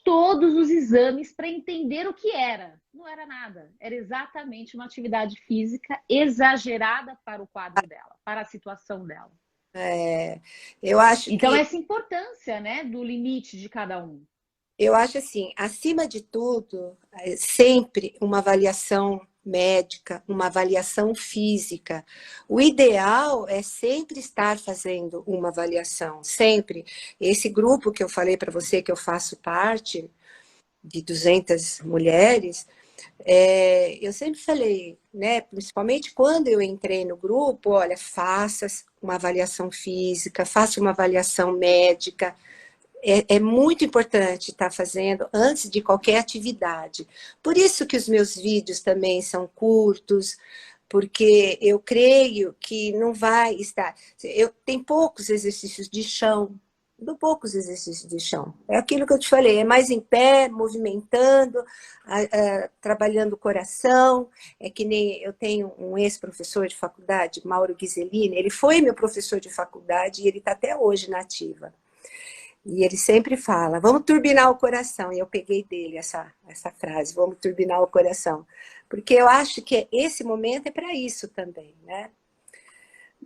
todos os exames para entender o que era. Não era nada. Era exatamente uma atividade física exagerada para o quadro dela, para a situação dela. É, eu acho Então, que essa importância, né, do limite de cada um. eu acho assim, acima de tudo, sempre uma avaliação médica, uma avaliação física. O ideal é sempre estar fazendo uma avaliação, sempre. Esse grupo que eu falei para você que eu faço parte, de 200 mulheres, eu sempre falei, né, principalmente quando eu entrei no grupo, olha, faça uma avaliação física, faça uma avaliação médica, é muito importante estar fazendo antes de qualquer atividade. Por isso que os meus vídeos também são curtos, porque eu creio que não vai estar... Tem poucos exercícios de chão, poucos exercícios de chão. É aquilo que eu te falei, é mais em pé, movimentando, trabalhando o coração. É que nem eu tenho um ex-professor de faculdade, Mauro Ghiseline, ele foi meu professor de faculdade e ele está até hoje na ativa. E ele sempre fala, vamos turbinar o coração. E eu peguei dele essa frase, vamos turbinar o coração. Porque eu acho que esse momento é para isso também, né?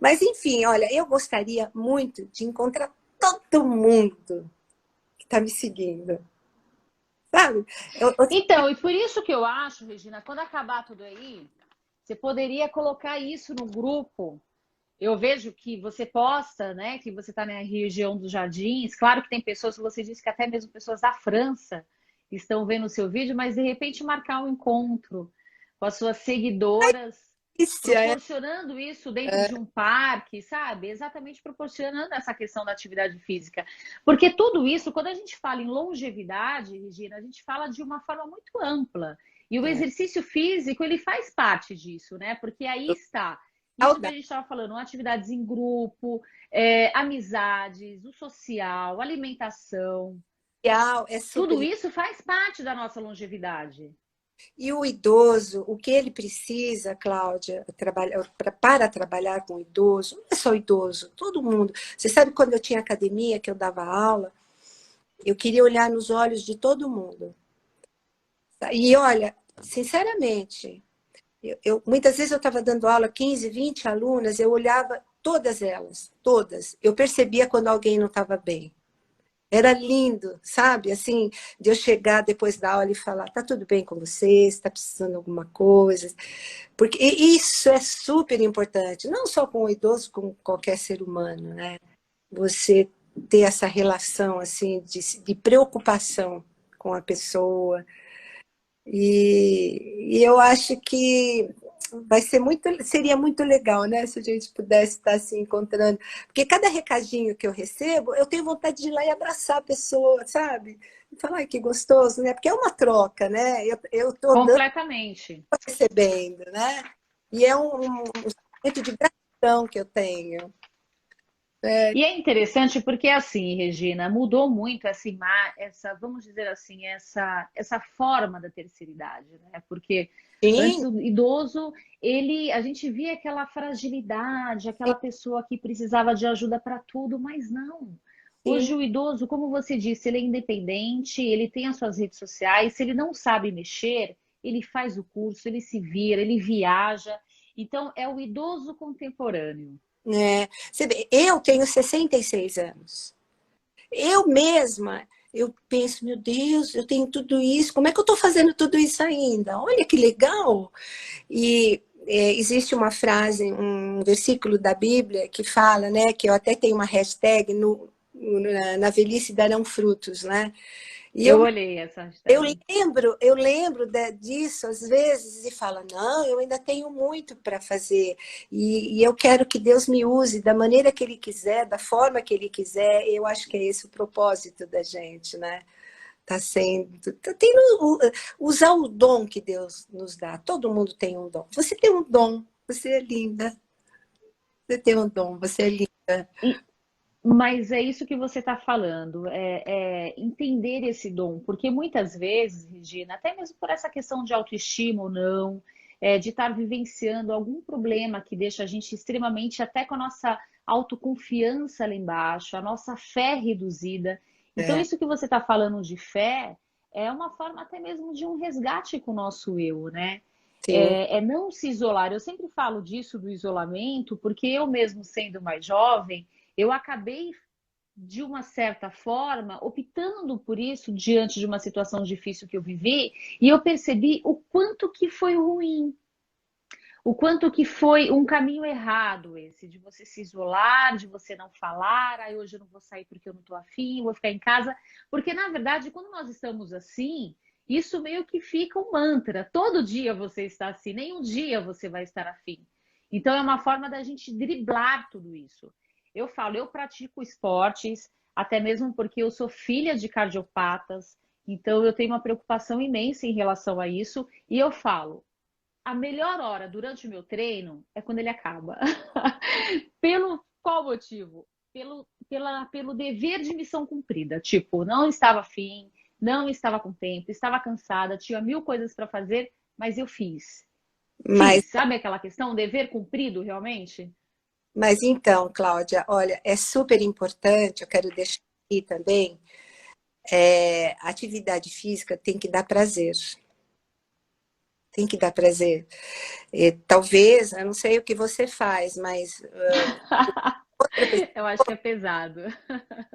Mas, enfim, olha, eu gostaria muito de encontrar todo mundo que está me seguindo, sabe? Então, e por isso que eu acho, Regina, quando acabar tudo aí, você poderia colocar isso no grupo. Eu vejo que você posta, né, que você está na região dos Jardins. Claro que tem pessoas, você disse que até mesmo pessoas da França estão vendo o seu vídeo, mas de repente marcar um encontro com as suas seguidoras, Delícia, proporcionando isso dentro de um parque, sabe? Exatamente proporcionando essa questão da atividade física. Porque tudo isso, quando a gente fala em longevidade, Regina, a gente fala de uma forma muito ampla. E o é. exercício físico, ele faz parte disso, né? Porque aí está isso que a Saudade gente estava falando, atividades em grupo, amizades, o social, alimentação. é Tudo super. isso faz parte da nossa longevidade. E o idoso, o que ele precisa, Cláudia, para trabalhar com o idoso, não é só o idoso, todo mundo. Você sabe quando eu tinha academia, que eu dava aula, eu queria olhar nos olhos de todo mundo. E olha, sinceramente, muitas vezes eu estava dando aula, 15, 20 alunas, eu olhava todas elas, todas. Eu percebia quando alguém não estava bem. Era lindo, sabe? Assim, de eu chegar depois da aula e falar, tá tudo bem com você? Está precisando de alguma coisa? Porque isso é super importante, não só com o idoso, com qualquer ser humano, né? Você ter essa relação, assim, de preocupação com a pessoa. E eu acho que seria muito legal, né? Se a gente pudesse estar se encontrando. Porque cada recadinho que eu recebo, eu tenho vontade de ir lá e abraçar a pessoa, sabe? E falar, ai, que gostoso, né? Porque é uma troca, né? Eu tô dando, Completamente. recebendo, né? E é um sentimento de gratidão que eu tenho. E é interessante porque, assim, Regina, mudou muito vamos dizer assim, essa forma da terceira idade, né? Porque antes Sim, o idoso, a gente via aquela fragilidade, aquela pessoa que precisava de ajuda para tudo, mas não. Hoje sim. o idoso, como você disse, ele é independente, ele tem as suas redes sociais, se ele não sabe mexer, ele faz o curso, ele se vira, ele viaja. Então, é o idoso contemporâneo. É. Você vê, eu tenho 66 anos. Eu mesma, eu penso, meu Deus, eu tenho tudo isso, como é que eu estou fazendo tudo isso ainda? Olha que legal! E existe uma frase, um versículo da Bíblia que fala, né, que eu até tenho uma hashtag, na velhice darão frutos, né? E Eu olhei essa hashtag. eu lembro disso às vezes e falo, não, eu ainda tenho muito para fazer e eu quero que Deus me use da maneira que Ele quiser, da forma que Ele quiser. Eu acho que é esse o propósito da gente, né? Tá sendo, tá tendo, usar o dom que Deus nos dá. Todo mundo tem um dom. Você tem um dom, você é linda. Você tem um dom, você é linda. Mas é isso que você está falando, é entender esse dom, porque muitas vezes, Regina, até mesmo por essa questão de autoestima ou não, de estar vivenciando algum problema que deixa a gente extremamente, até com a nossa autoconfiança lá embaixo, a nossa fé reduzida. Então, É, isso que você está falando de fé é uma forma até mesmo de um resgate com o nosso eu, né? sim. É não se isolar. Eu sempre falo disso do isolamento, porque eu mesmo sendo mais jovem, eu acabei, de uma certa forma, optando por isso diante de uma situação difícil que eu vivi, e eu percebi o quanto que foi ruim, o quanto que foi um caminho errado esse, de você se isolar, de você não falar, aí hoje eu não vou sair porque eu não estou afim, vou ficar em casa, porque na verdade, quando nós estamos assim, isso meio que fica um mantra. Todo dia você está assim, nem um dia você vai estar afim. Então é uma forma da gente driblar tudo isso. Eu falo, eu pratico esportes, até mesmo porque eu sou filha de cardiopatas, então eu tenho uma preocupação imensa em relação a isso, e eu falo, a melhor hora durante o meu treino é quando ele acaba. Pelo qual motivo? Pelo dever de missão cumprida. Tipo, não estava afim, não estava com tempo, estava cansada, tinha mil coisas para fazer, mas eu fiz. Mas, Fiz, sabe aquela questão? Dever cumprido, realmente? mas então, Cláudia, olha, é super importante, eu quero deixar aqui também, a atividade física tem que dar prazer. Tem que dar prazer. E, talvez, eu não sei o que você faz, mas outra pessoa. Eu acho que é pesado.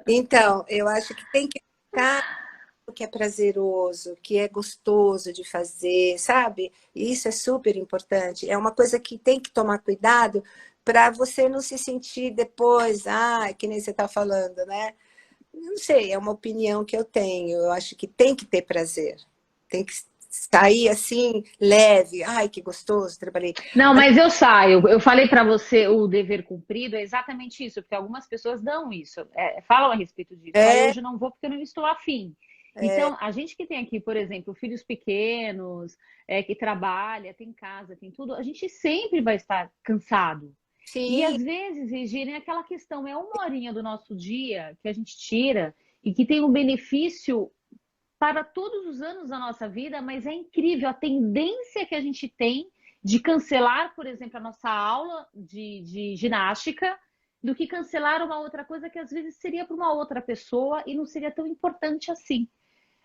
Então, eu acho que tem que ficar o que é prazeroso, que é gostoso de fazer, sabe? Isso é super importante. É uma coisa que tem que tomar cuidado para você não se sentir depois, que nem você está falando, né? Não sei, é uma opinião que eu tenho. Eu acho que tem que ter prazer. Tem que sair assim, leve. Ai, que gostoso, trabalhei. Não, mas eu saio. Eu falei para você o dever cumprido é exatamente isso, porque algumas pessoas dão isso, falam a respeito disso. Aí É, hoje eu não vou porque eu não estou afim. Então, a gente que tem aqui, por exemplo, filhos pequenos, que trabalha, tem casa, tem tudo, a gente sempre vai estar cansado. E sim, às vezes, Regina, é aquela questão, é uma horinha do nosso dia que a gente tira e que tem um benefício para todos os anos da nossa vida, mas é incrível a tendência que a gente tem de cancelar, por exemplo, a nossa aula de ginástica, do que cancelar uma outra coisa que às vezes seria para uma outra pessoa e não seria tão importante assim.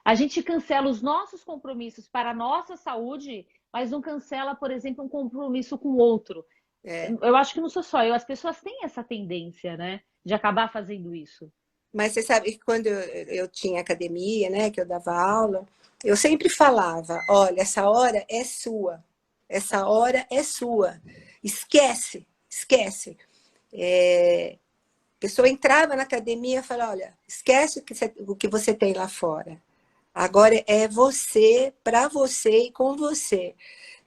A gente cancela os nossos compromissos para a nossa saúde, mas não cancela, por exemplo, um compromisso com o outro. é. Eu acho que não sou só eu, as pessoas têm essa tendência, né, de acabar fazendo isso. Mas você sabe que quando eu tinha academia, né, que eu dava aula, eu sempre falava, olha, essa hora é sua. Essa hora é sua. Esquece, esquece. A pessoa entrava na academia e falava, olha, esquece o que você tem lá fora. Agora é você, para você e com você.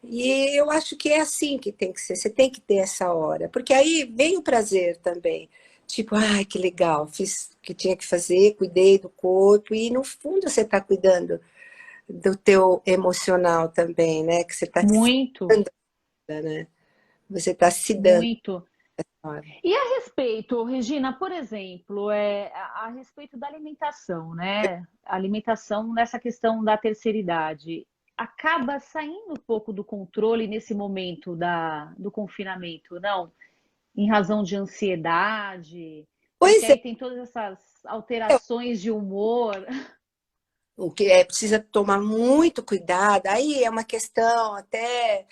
E eu acho que é assim que tem que ser. Você tem que ter essa hora. Porque aí vem o prazer também. Tipo, ai, que legal, fiz o que tinha que fazer, cuidei do corpo. E no fundo você está cuidando do teu emocional também, né? Que você está se Muito, dando, né? Você está se dando. muito. E a respeito, Regina, por exemplo, a respeito da alimentação, né? A alimentação nessa questão da terceira idade acaba saindo um pouco do controle nesse momento do confinamento, não? Em razão de ansiedade, porque Pois é, aí tem todas essas alterações de humor. o que é, precisa tomar muito cuidado. Aí é uma questão até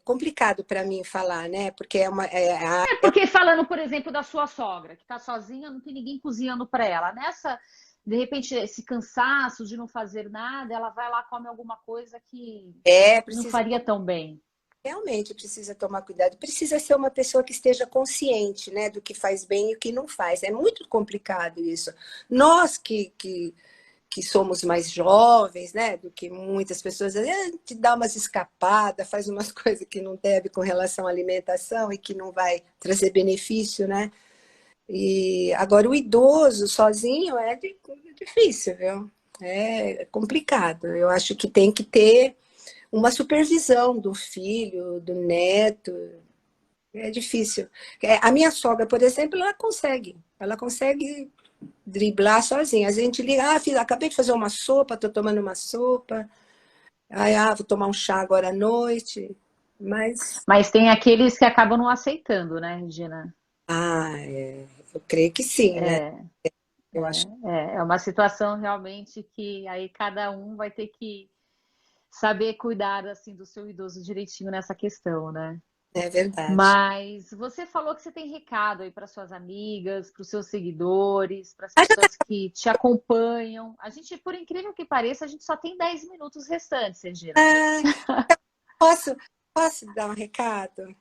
complicado para mim falar, né? Porque É porque falando, por exemplo, da sua sogra, que está sozinha, não tem ninguém cozinhando para ela. Nessa, de repente, esse cansaço de não fazer nada, ela vai lá come alguma coisa que não precisa faria tão bem. realmente precisa tomar cuidado. Precisa ser uma pessoa que esteja consciente, né, do que faz bem e o que não faz. É muito complicado isso. Nós que somos mais jovens, né, do que muitas pessoas, a gente dá umas escapadas, faz umas coisas que não deve com relação à alimentação e que não vai trazer benefício, né? E agora o idoso sozinho é difícil, viu? É complicado. Eu acho que tem que ter uma supervisão do filho, do neto. É difícil. A minha sogra, por exemplo, ela consegue driblar sozinha. A gente liga, filha, acabei de fazer uma sopa, estou tomando uma sopa. Aí, vou tomar um chá agora à noite. Mas, Mas tem aqueles que acabam não aceitando, né, Regina? eu creio que sim, né? É, Eu acho é uma situação realmente que aí cada um vai ter que saber cuidar assim do seu idoso direitinho nessa questão, né? que é verdade. Mas você falou que você tem recado aí para suas amigas, para os seus seguidores, para as Ah, já tá. pessoas que te acompanham. A gente, por incrível que pareça, a gente só tem 10 minutos restantes, Regina. Ah, posso, posso dar um recado?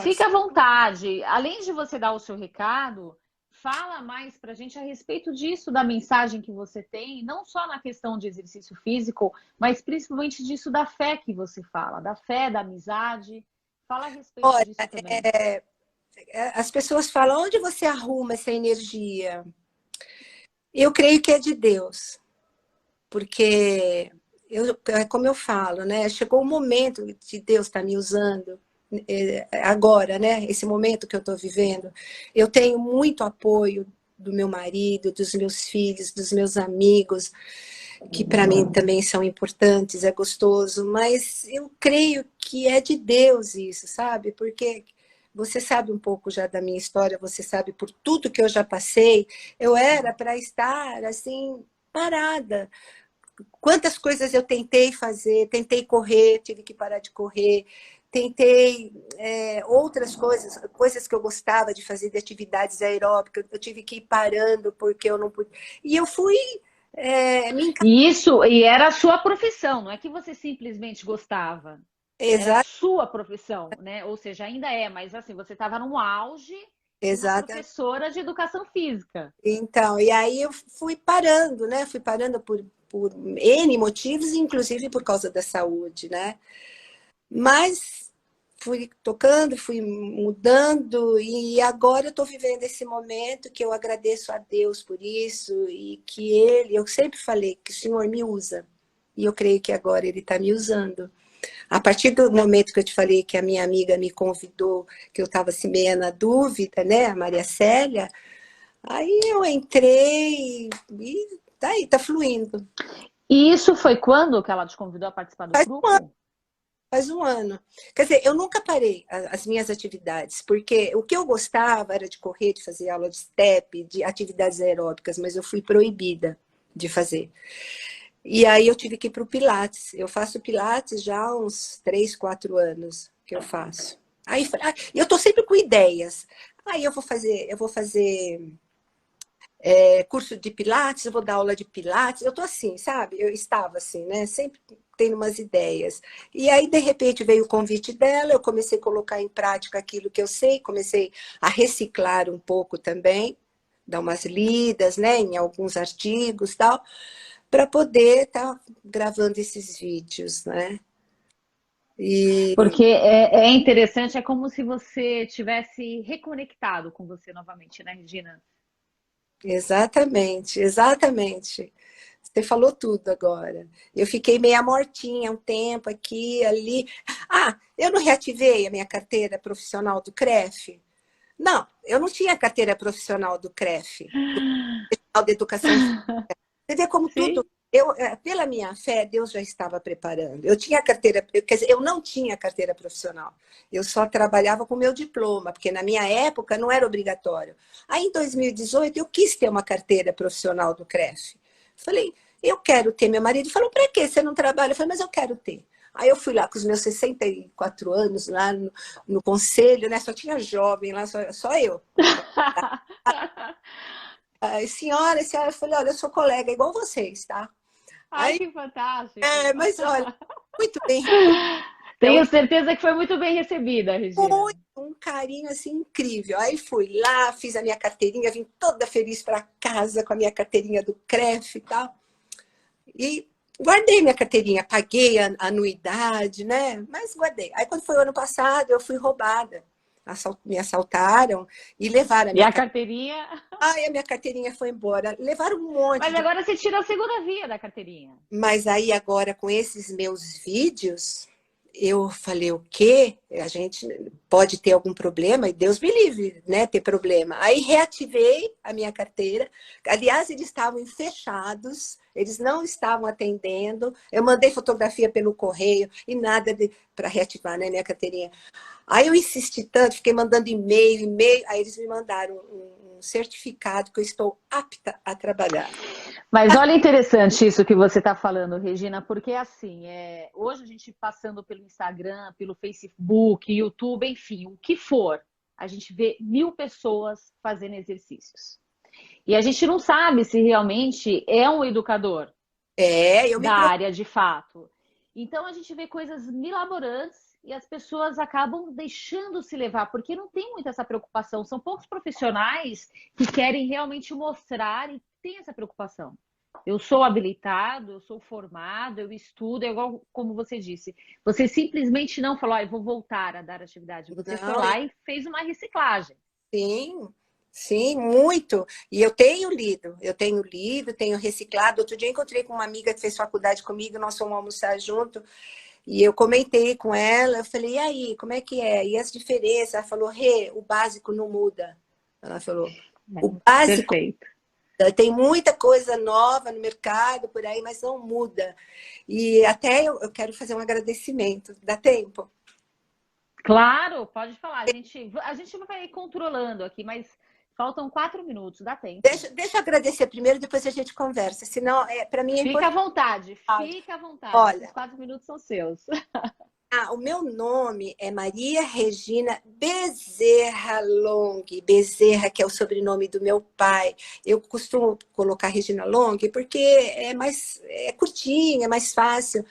Fica Posso. à vontade. Além de você dar o seu recado, fala mais para a gente a respeito disso, da mensagem que você tem, não só na questão de exercício físico, mas principalmente disso da fé que você fala, da fé, da amizade. Fala a respeito Olha, disso também. as pessoas falam, onde você arruma essa energia? Eu creio que é de Deus, porque como eu falo, né? Chegou o momento de Deus estar me usando agora, né? Esse momento que eu estou vivendo. Eu tenho muito apoio do meu marido, dos meus filhos, dos meus amigos, que para mim também são importantes, é gostoso, mas eu creio que é de Deus isso, sabe? Porque você sabe um pouco já da minha história, você sabe por tudo que eu já passei, eu era para estar assim parada. Quantas coisas eu tentei fazer, tentei correr, tive que parar de correr, tentei outras coisas, coisas que eu gostava de fazer, de atividades aeróbicas, eu tive que ir parando porque eu não pude. E eu fui me E isso, e era a sua profissão, não é que você simplesmente gostava. Era a Exa sua profissão, né? Ou seja, ainda é, mas assim, você estava no auge de uma exata. professora de educação física. Então, e aí eu fui parando, né? Fui parando por N motivos, inclusive por causa da saúde, né? Mas fui tocando, fui mudando, e agora eu estou vivendo esse momento que eu agradeço a Deus por isso, e que eu sempre falei que o Senhor me usa, e eu creio que agora Ele está me usando. A partir do momento que eu te falei que a minha amiga me convidou, que eu estava assim meio na dúvida, né, a Maria Célia, aí eu entrei e tá aí, tá fluindo. E isso foi quando que ela te convidou a participar do Faz um ano, grupo? faz um ano. Quer dizer, eu nunca parei as minhas atividades, porque o que eu gostava era de correr, de fazer aula de step, de atividades aeróbicas, mas eu fui proibida de fazer. E aí eu tive que ir para o Pilates. Eu faço Pilates já há uns 3, 4 anos que eu faço. Aí eu estou sempre com ideias. Aí eu vou fazer curso de Pilates, eu vou dar aula de Pilates. Eu tô assim, sabe? Eu estava assim, né? Sempre tendo umas ideias. E aí, de repente, veio o convite dela, eu comecei a colocar em prática aquilo que eu sei, comecei a reciclar um pouco também, dar umas lidas, né, em alguns artigos e tal, para poder estar gravando esses vídeos, né? E Porque é interessante, é como se você tivesse reconectado com você novamente, né, Regina? exatamente, exatamente. Você falou tudo agora. Eu fiquei meia mortinha um tempo aqui, ali. Eu não reativei a minha carteira profissional do CREF? Não, eu não tinha carteira profissional do CREF, Central de Educação Física. Você vê como tudo. Sim. Pela minha fé, Deus já estava preparando. Eu tinha carteira, quer dizer, eu não tinha carteira profissional. Eu só trabalhava com meu diploma, porque na minha época não era obrigatório. Aí, em 2018, eu quis ter uma carteira profissional do CREF. Falei, eu quero ter. Meu marido falou, para que você não trabalha? Eu falei, mas eu quero ter. Aí eu fui lá com os meus 64 anos, lá no conselho, né? Só tinha jovem lá, só eu. Senhora, eu falei, olha, eu sou colega igual vocês, tá? Ai, Aí, que fantástico! mas olha, muito bem, Tenho certeza que foi muito bem recebida, Regina. Foi um carinho assim incrível. Aí fui lá, fiz a minha carteirinha, vim toda feliz para casa com a minha carteirinha do CREF e tal. E guardei minha carteirinha, paguei a anuidade, né? Mas guardei. Aí quando foi o ano passado, eu fui roubada. Me assaltaram e levaram a E minha a carteirinha. carteirinha? Ai, a minha carteirinha foi embora. Levaram um monte Mas de. agora você tira a segunda via da carteirinha. Mas aí agora com esses meus vídeos, eu falei o quê? A gente pode ter algum problema, e Deus me livre, né, ter problema. Aí reativei a minha carteira. Aliás, eles estavam fechados, eles não estavam atendendo. Eu mandei fotografia pelo correio e nada para reativar, né, minha carteirinha. Aí eu insisti tanto, fiquei mandando e-mail, aí eles me mandaram um certificado que eu estou apta a trabalhar. Mas olha interessante isso que você está falando, Regina, porque assim, hoje a gente passando pelo Instagram, pelo Facebook, YouTube, enfim, o que for, a gente vê 1000 pessoas fazendo exercícios. E a gente não sabe se realmente é um educador Eu me da preocupo. área de fato. Então a gente vê coisas milaborantes e as pessoas acabam deixando se levar, porque não tem muita essa preocupação. São poucos profissionais que querem realmente mostrar e têm essa preocupação. Eu sou habilitado, eu sou formado, eu estudo, é igual como você disse. Você simplesmente não falou, eu vou voltar a dar atividade. Você foi Não, lá e fez uma reciclagem. sim, sim, muito. E eu tenho lido, tenho reciclado. Outro dia eu encontrei com uma amiga que fez faculdade comigo, nós fomos almoçar junto, e eu comentei com ela, eu falei, e aí, como é que é? E as diferenças? Ela falou, Rê, o básico não muda. Ela falou, o básico, Perfeito. tem muita coisa nova no mercado por aí, mas não muda. E até eu quero fazer um agradecimento. Dá tempo? Claro, pode falar. A gente vai controlando aqui, mas faltam 4 minutos, dá tempo. Deixa eu agradecer primeiro, depois a gente conversa. Senão, para mim é Fica à importante. vontade, fica à vontade. Esses Olha, 4 minutos são seus. o meu nome é Maria Regina Bezerra Long. Bezerra, que é o sobrenome do meu pai. Eu costumo colocar Regina Long porque é curtinho, é mais fácil.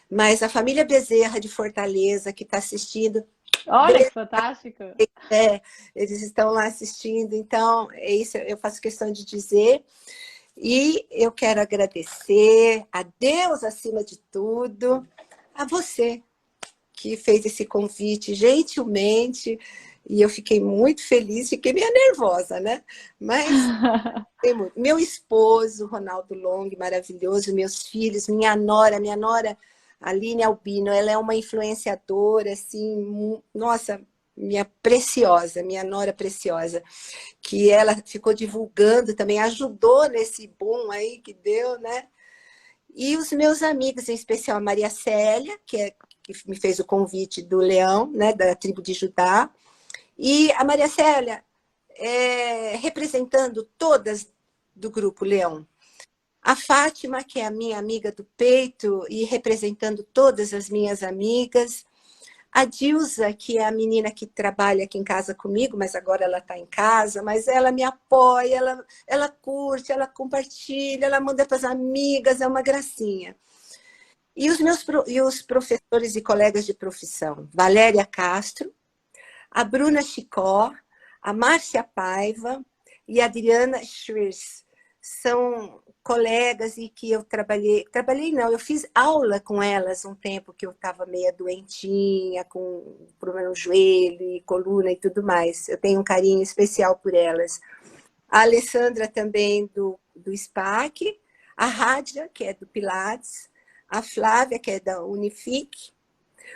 Mas a família Bezerra de Fortaleza, que está assistindo, Olha que fantástico. eles estão lá assistindo. Então, é isso, eu faço questão de dizer. E eu quero agradecer a Deus acima de tudo, a você que fez esse convite gentilmente, e eu fiquei muito feliz, fiquei meio nervosa, né? Mas meu esposo, Ronaldo Long, maravilhoso, meus filhos, minha nora Aline Albino, ela é uma influenciadora, assim, nossa, minha nora preciosa, que ela ficou divulgando também, ajudou nesse boom aí que deu, né? E os meus amigos, em especial a Maria Célia, que me fez o convite do Leão, né, da tribo de Judá, e a Maria Célia representando todas do grupo Leão. A Fátima, que é a minha amiga do peito, e representando todas as minhas amigas. A Dilza, que é a menina que trabalha aqui em casa comigo, mas agora ela está em casa, mas ela me apoia, ela curte, ela compartilha, ela manda para as amigas, é uma gracinha. E os professores e colegas de profissão, Valéria Castro, a Bruna Chicó, a Márcia Paiva e a Adriana Schwirz. São colegas e que eu trabalhei não, eu fiz aula com elas um tempo que eu estava meia doentinha, com problema no joelho e coluna e tudo mais. Eu tenho um carinho especial por elas. A Alessandra também do SPAC, a Rádia, que é do Pilates, a Flávia, que é da Unifique,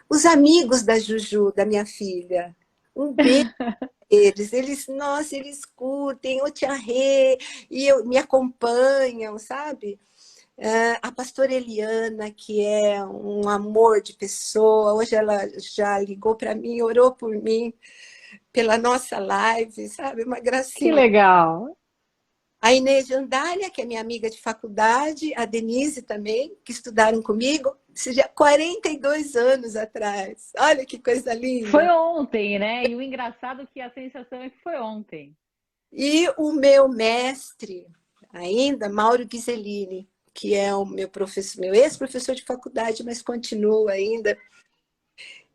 os amigos da Juju, da minha filha. Um beijo. Nossa, eles curtem, o Tia Rê, me acompanham, sabe? A pastora Eliana, que é um amor de pessoa, hoje ela já ligou para mim, orou por mim, pela nossa live, sabe? Uma Que gracinha. legal. A Inês de Andália, que é minha amiga de faculdade, a Denise também, que estudaram comigo, isso já 42 anos atrás. Olha que coisa Foi linda. ontem, né? E o engraçado é que a sensação é que foi ontem. E o meu mestre, ainda, Mauro Ghiseline, que é o meu professor, meu ex-professor de faculdade, mas continua ainda.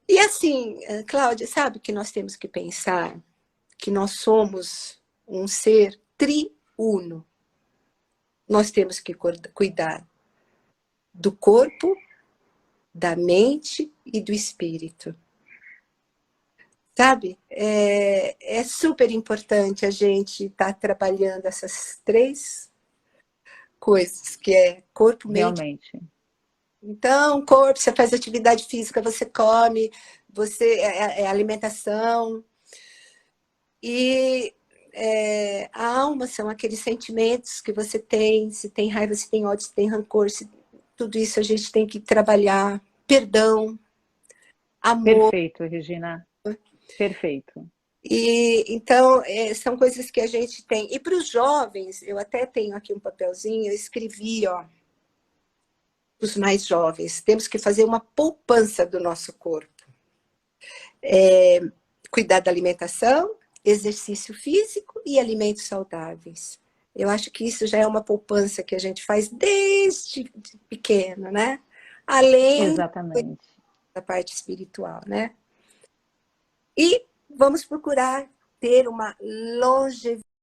E assim, Cláudia, sabe que nós temos que pensar que nós somos um ser triuno. Nós temos que cuidar do corpo, da mente e do espírito. Sabe? É super importante a gente estar trabalhando essas três coisas, que é corpo, mente. Realmente. Então, corpo, você faz atividade física, você come, você é alimentação. E a alma são aqueles sentimentos que você tem, se tem raiva, se tem ódio, se tem rancor, tudo isso a gente tem que trabalhar. Perdão, amor. Perfeito, Regina. Perfeito. E então são coisas que a gente tem. E para os jovens, eu até tenho aqui um papelzinho, eu escrevi, ó, os mais jovens, temos que fazer uma poupança do nosso corpo. Cuidar da alimentação, exercício físico e alimentos saudáveis. Eu acho que isso já é uma poupança que a gente faz desde pequeno, né? Além Exatamente. da parte espiritual, né? E vamos procurar ter uma longevidade